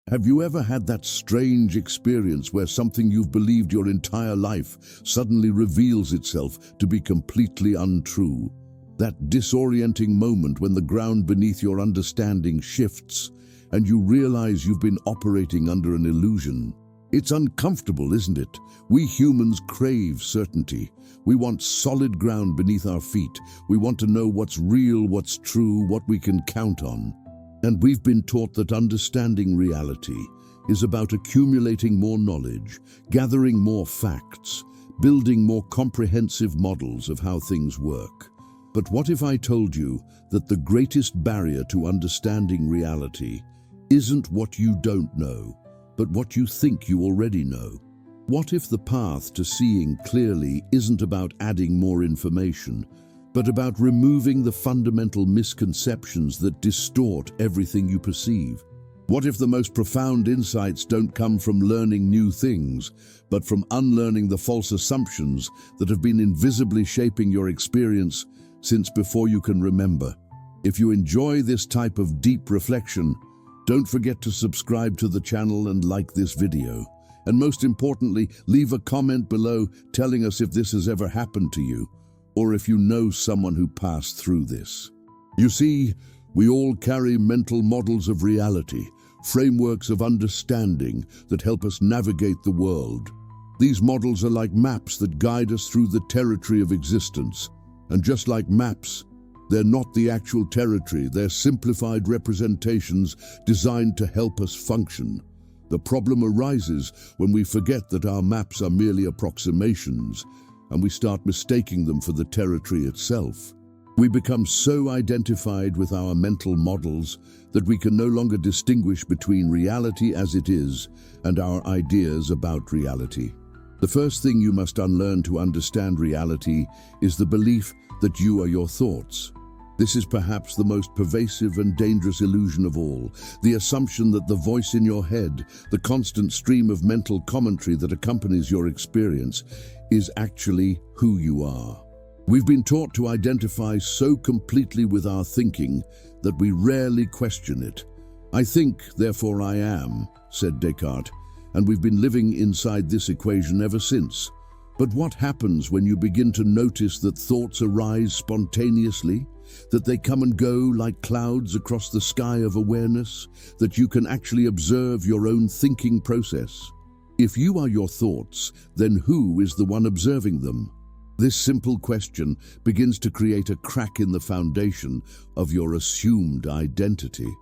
Have you ever had that strange experience where something you've believed your entire life suddenly reveals itself to be completely untrue? That disorienting moment when the ground beneath your understanding shifts and you realize you've been operating under an illusion. It's uncomfortable, isn't it? We humans crave certainty. We want solid ground beneath our feet. We want to know what's real, what's true, what we can count on. And we've been taught that understanding reality is about accumulating more knowledge, gathering more facts, building more comprehensive models of how things work. But what if I told you that the greatest barrier to understanding reality isn't what you don't know, but what you think you already know? What if the path to seeing clearly isn't about adding more information, but about removing the fundamental misconceptions that distort everything you perceive? What if the most profound insights don't come from learning new things, but from unlearning the false assumptions that have been invisibly shaping your experience since before you can remember? If you enjoy this type of deep reflection, don't forget to subscribe to the channel and like this video. And most importantly, leave a comment below telling us if this has ever happened to you, or if you know someone who passed through this. You see, we all carry mental models of reality, frameworks of understanding that help us navigate the world. These models are like maps that guide us through the territory of existence. And just like maps, they're not the actual territory, they're simplified representations designed to help us function. The problem arises when we forget that our maps are merely approximations, and we start mistaking them for the territory itself. We become so identified with our mental models that we can no longer distinguish between reality as it is and our ideas about reality. The first thing you must unlearn to understand reality is the belief that you are your thoughts. This is perhaps the most pervasive and dangerous illusion of all, the assumption that the voice in your head, the constant stream of mental commentary that accompanies your experience, is actually who you are. We've been taught to identify so completely with our thinking that we rarely question it. I think, therefore I am, said Descartes, and we've been living inside this equation ever since. But what happens when you begin to notice that thoughts arise spontaneously, that they come and go like clouds across the sky of awareness, that you can actually observe your own thinking process? If you are your thoughts, then who is the one observing them? This simple question begins to create a crack in the foundation of your assumed identity.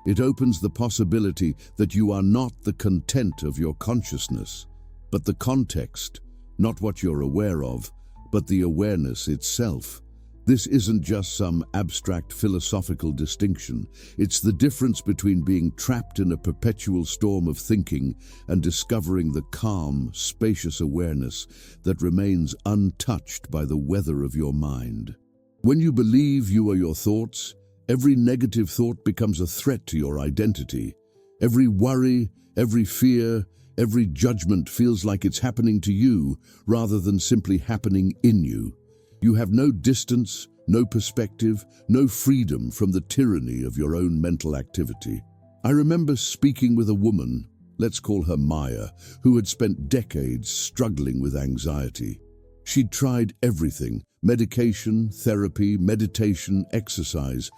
It opens the possibility that you are not the content of your consciousness, but the context, not what you're aware of, but the awareness itself. This isn't just some abstract philosophical distinction. It's the difference between being trapped in a perpetual storm of thinking and discovering the calm, spacious awareness that remains untouched by the weather of your mind. When you believe you are your thoughts, every negative thought becomes a threat to your identity. Every worry, every fear, every judgment feels like it's happening to you rather than simply happening in you. You have no distance, no perspective, no freedom from the tyranny of your own mental activity. I remember speaking with a woman, let's call her Maya, who had spent decades struggling with anxiety. She'd tried everything: medication, therapy, meditation, exercise.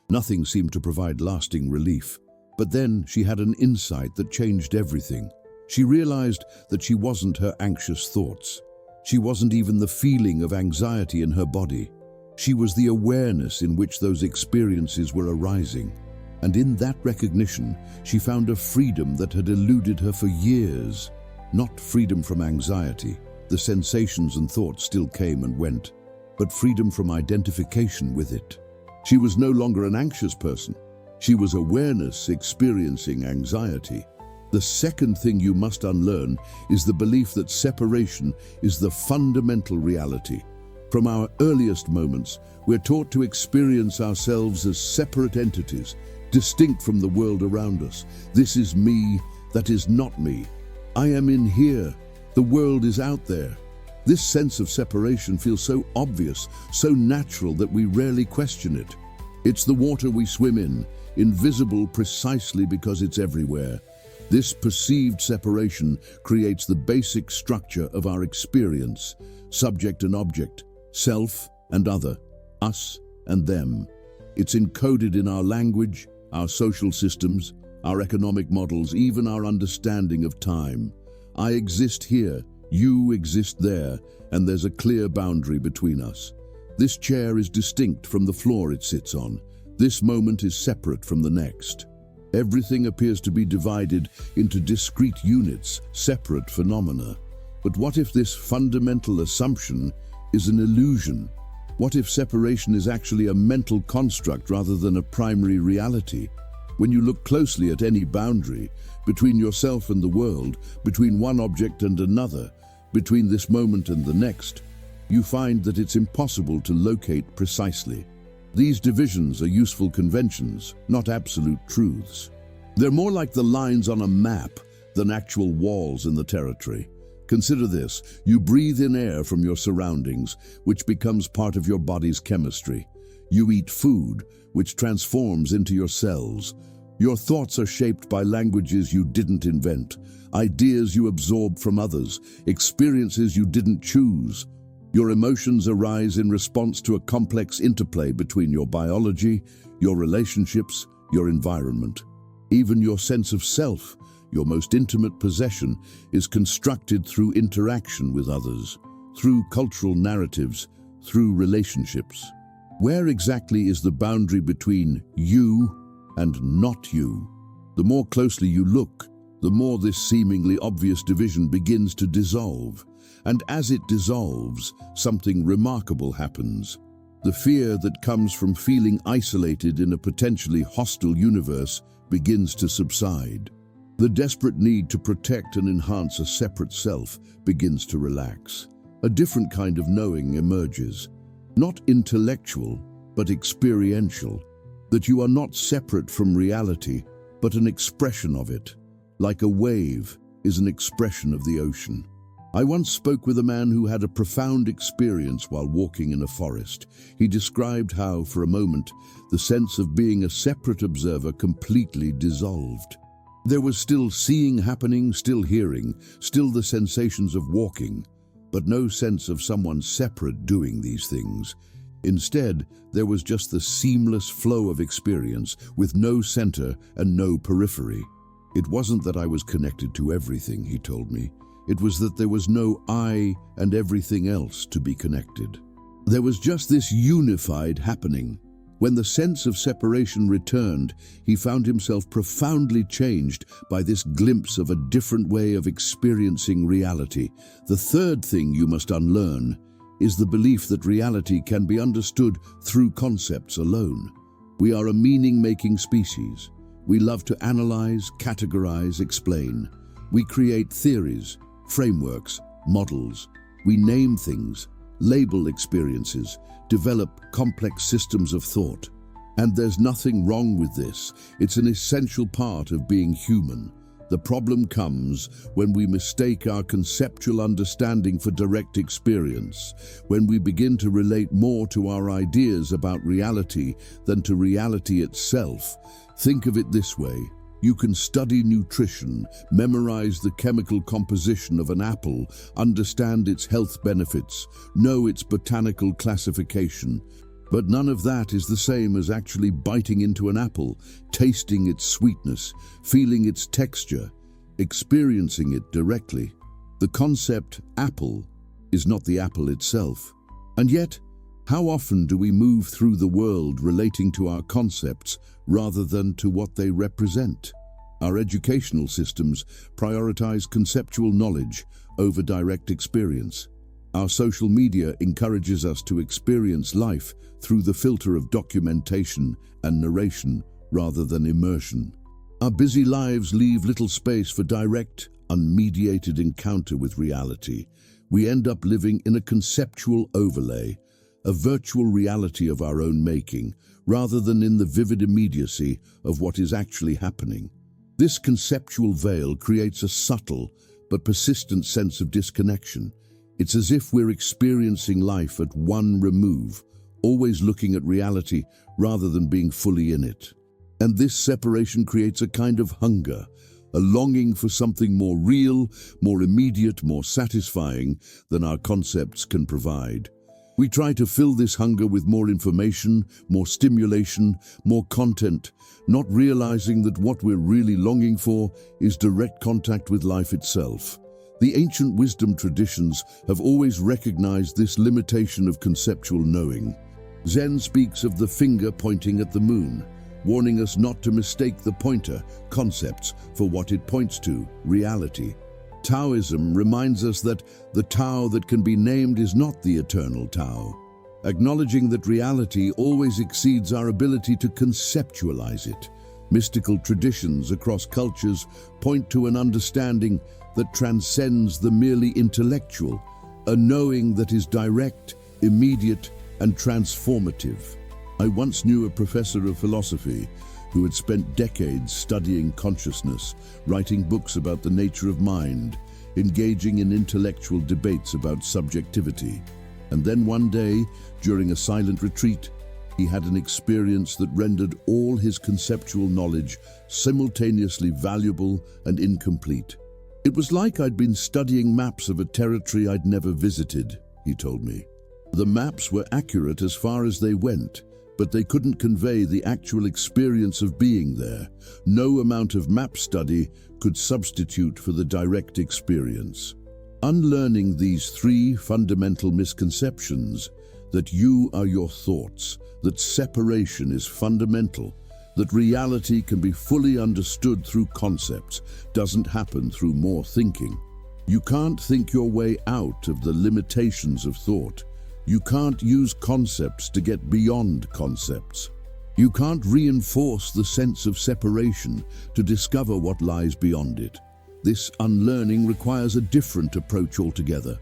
Nothing seemed to provide lasting relief. But then she had an insight that changed everything. She realized that she wasn't her anxious thoughts. She wasn't even the feeling of anxiety in her body. She was the awareness in which those experiences were arising. And in that recognition, she found a freedom that had eluded her for years. Not freedom from anxiety. The sensations and thoughts still came and went, but freedom from identification with it. She was no longer an anxious person. She was awareness experiencing anxiety. The second thing you must unlearn is the belief that separation is the fundamental reality. From our earliest moments, we're taught to experience ourselves as separate entities, distinct from the world around us. This is me, that is not me. I am in here, the world is out there. This sense of separation feels so obvious, so natural that we rarely question it. It's the water we swim in, invisible precisely because it's everywhere. This perceived separation creates the basic structure of our experience: subject and object, self and other, us and them. It's encoded in our language, our social systems, our economic models, even our understanding of time. I exist here, you exist there, and there's a clear boundary between us. This chair is distinct from the floor it sits on. This moment is separate from the next. Everything appears to be divided into discrete units, separate phenomena. But what if this fundamental assumption is an illusion? What if separation is actually a mental construct rather than a primary reality? When you look closely at any boundary, between yourself and the world, between one object and another, between this moment and the next, you find that it's impossible to locate precisely. These divisions are useful conventions, not absolute truths. They're more like the lines on a map than actual walls in the territory. Consider this: you breathe in air from your surroundings, which becomes part of your body's chemistry. You eat food, which transforms into your cells. Your thoughts are shaped by languages you didn't invent, ideas you absorb from others, experiences you didn't choose. Your emotions arise in response to a complex interplay between your biology, your relationships, your environment. Even your sense of self, your most intimate possession, is constructed through interaction with others, through cultural narratives, through relationships. Where exactly is the boundary between you and not you? The more closely you look, the more this seemingly obvious division begins to dissolve. And as it dissolves, something remarkable happens. The fear that comes from feeling isolated in a potentially hostile universe begins to subside. The desperate need to protect and enhance a separate self begins to relax. A different kind of knowing emerges. Not intellectual, but experiential. That you are not separate from reality, but an expression of it. Like a wave is an expression of the ocean. I once spoke with a man who had a profound experience while walking in a forest. He described how, for a moment, the sense of being a separate observer completely dissolved. There was still seeing happening, still hearing, still the sensations of walking, but no sense of someone separate doing these things. Instead, there was just the seamless flow of experience with no center and no periphery. It wasn't that I was connected to everything, he told me. It was that there was no I and everything else to be connected. There was just this unified happening. When the sense of separation returned, he found himself profoundly changed by this glimpse of a different way of experiencing reality. The third thing you must unlearn is the belief that reality can be understood through concepts alone. We are a meaning-making species. We love to analyze, categorize, explain. We create theories, frameworks, models. We name things, label experiences, develop complex systems of thought. And there's nothing wrong with this. It's an essential part of being human. The problem comes when we mistake our conceptual understanding for direct experience, when we begin to relate more to our ideas about reality than to reality itself. Think of it this way. You can study nutrition, memorize the chemical composition of an apple, understand its health benefits, know its botanical classification. But none of that is the same as actually biting into an apple, tasting its sweetness, feeling its texture, experiencing it directly. The concept apple is not the apple itself. And yet, how often do we move through the world relating to our concepts rather than to what they represent? Our educational systems prioritize conceptual knowledge over direct experience. Our social media encourages us to experience life through the filter of documentation and narration rather than immersion. Our busy lives leave little space for direct, unmediated encounter with reality. We end up living in a conceptual overlay, a virtual reality of our own making, rather than in the vivid immediacy of what is actually happening. This conceptual veil creates a subtle but persistent sense of disconnection. It's as if we're experiencing life at one remove, always looking at reality rather than being fully in it. And this separation creates a kind of hunger, a longing for something more real, more immediate, more satisfying than our concepts can provide. We try to fill this hunger with more information, more stimulation, more content, not realizing that what we're really longing for is direct contact with life itself. The ancient wisdom traditions have always recognized this limitation of conceptual knowing. Zen speaks of the finger pointing at the moon, warning us not to mistake the pointer, concepts, for what it points to, reality. Taoism reminds us that the Tao that can be named is not the eternal Tao, acknowledging that reality always exceeds our ability to conceptualize it. Mystical traditions across cultures point to an understanding that transcends the merely intellectual, a knowing that is direct, immediate, and transformative. I once knew a professor of philosophy who had spent decades studying consciousness, writing books about the nature of mind, engaging in intellectual debates about subjectivity. And then one day, during a silent retreat, he had an experience that rendered all his conceptual knowledge simultaneously valuable and incomplete. It was like I'd been studying maps of a territory I'd never visited, he told me. The maps were accurate as far as they went, but they couldn't convey the actual experience of being there. No amount of map study could substitute for the direct experience. Unlearning these three fundamental misconceptions, that you are your thoughts, that separation is fundamental, that reality can be fully understood through concepts, doesn't happen through more thinking. You can't think your way out of the limitations of thought. You can't use concepts to get beyond concepts. You can't reinforce the sense of separation to discover what lies beyond it. This unlearning requires a different approach altogether.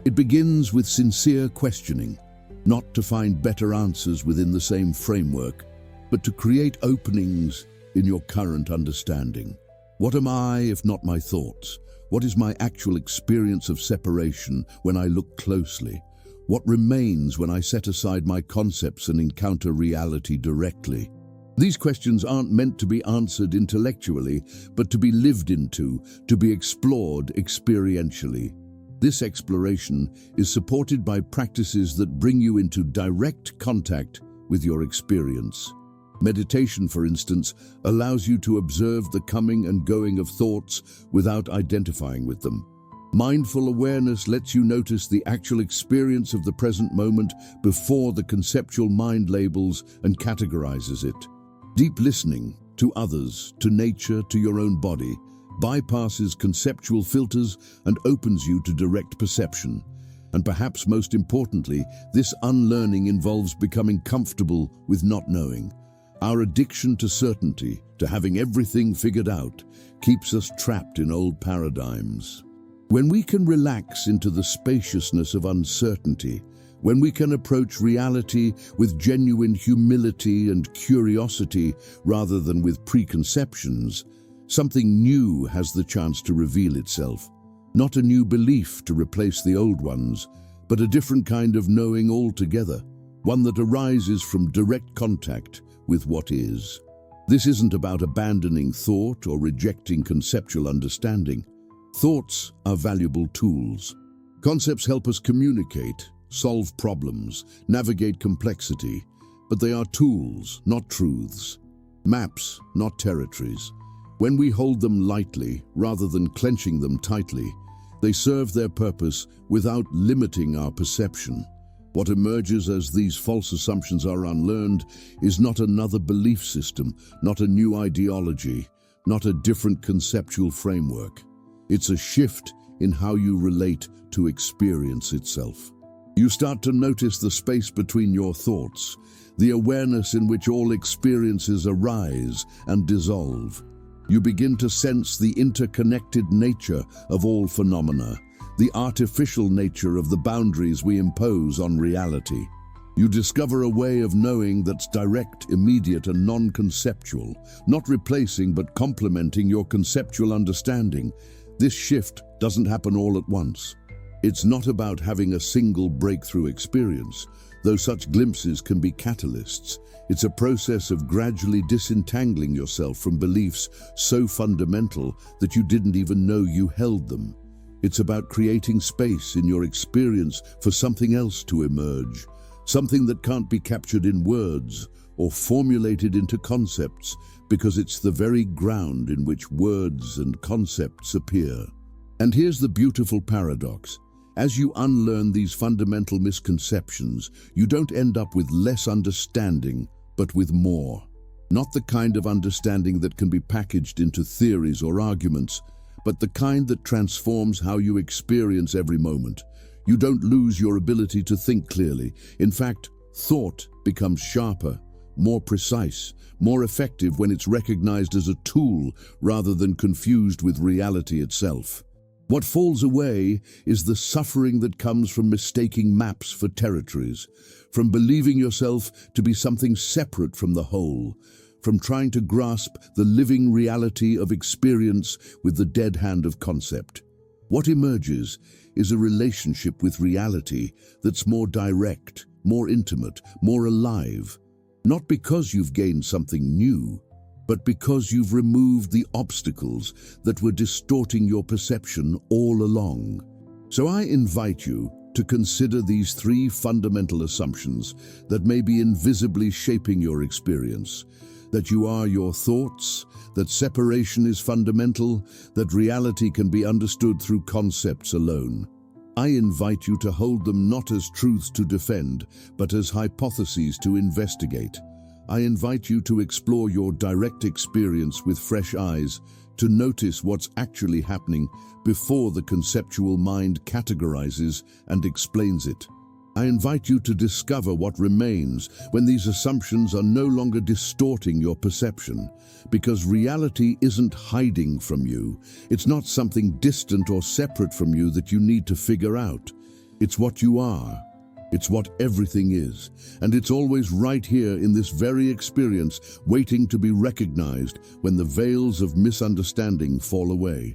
It begins with sincere questioning, not to find better answers within the same framework, but to create openings in your current understanding. What am I if not my thoughts? What is my actual experience of separation when I look closely? What remains when I set aside my concepts and encounter reality directly? These questions aren't meant to be answered intellectually, but to be lived into, to be explored experientially. This exploration is supported by practices that bring you into direct contact with your experience. Meditation, for instance, allows you to observe the coming and going of thoughts without identifying with them. Mindful awareness lets you notice the actual experience of the present moment before the conceptual mind labels and categorizes it. Deep listening to others, to nature, to your own body, bypasses conceptual filters and opens you to direct perception. And perhaps most importantly, this unlearning involves becoming comfortable with not knowing. Our addiction to certainty, to having everything figured out, keeps us trapped in old paradigms. When we can relax into the spaciousness of uncertainty, when we can approach reality with genuine humility and curiosity rather than with preconceptions, something new has the chance to reveal itself. Not a new belief to replace the old ones, but a different kind of knowing altogether, one that arises from direct contact with what is. This isn't about abandoning thought or rejecting conceptual understanding. Thoughts are valuable tools. Concepts help us communicate, solve problems, navigate complexity, but they are tools, not truths. Maps, not territories. When we hold them lightly, rather than clenching them tightly, they serve their purpose without limiting our perception. What emerges as these false assumptions are unlearned is not another belief system, not a new ideology, not a different conceptual framework. It's a shift in how you relate to experience itself. You start to notice the space between your thoughts, the awareness in which all experiences arise and dissolve. You begin to sense the interconnected nature of all phenomena, the artificial nature of the boundaries we impose on reality. You discover a way of knowing that's direct, immediate, and non-conceptual, not replacing but complementing your conceptual understanding. This shift doesn't happen all at once. It's not about having a single breakthrough experience. Though such glimpses can be catalysts, it's a process of gradually disentangling yourself from beliefs so fundamental that you didn't even know you held them. It's about creating space in your experience for something else to emerge, something that can't be captured in words or formulated into concepts, because it's the very ground in which words and concepts appear. And here's the beautiful paradox. As you unlearn these fundamental misconceptions, you don't end up with less understanding, but with more. Not the kind of understanding that can be packaged into theories or arguments, but the kind that transforms how you experience every moment. You don't lose your ability to think clearly. In fact, thought becomes sharper, more precise, more effective when it's recognized as a tool rather than confused with reality itself. What falls away is the suffering that comes from mistaking maps for territories, from believing yourself to be something separate from the whole, from trying to grasp the living reality of experience with the dead hand of concept. What emerges is a relationship with reality that's more direct, more intimate, more alive, not because you've gained something new, but because you've removed the obstacles that were distorting your perception all along. So I invite you to consider these three fundamental assumptions that may be invisibly shaping your experience: that you are your thoughts, that separation is fundamental, that reality can be understood through concepts alone. I invite you to hold them not as truths to defend, but as hypotheses to investigate. I invite you to explore your direct experience with fresh eyes, to notice what's actually happening before the conceptual mind categorizes and explains it. I invite you to discover what remains when these assumptions are no longer distorting your perception, because reality isn't hiding from you. It's not something distant or separate from you that you need to figure out. It's what you are. It's what everything is, and it's always right here in this very experience, waiting to be recognized when the veils of misunderstanding fall away.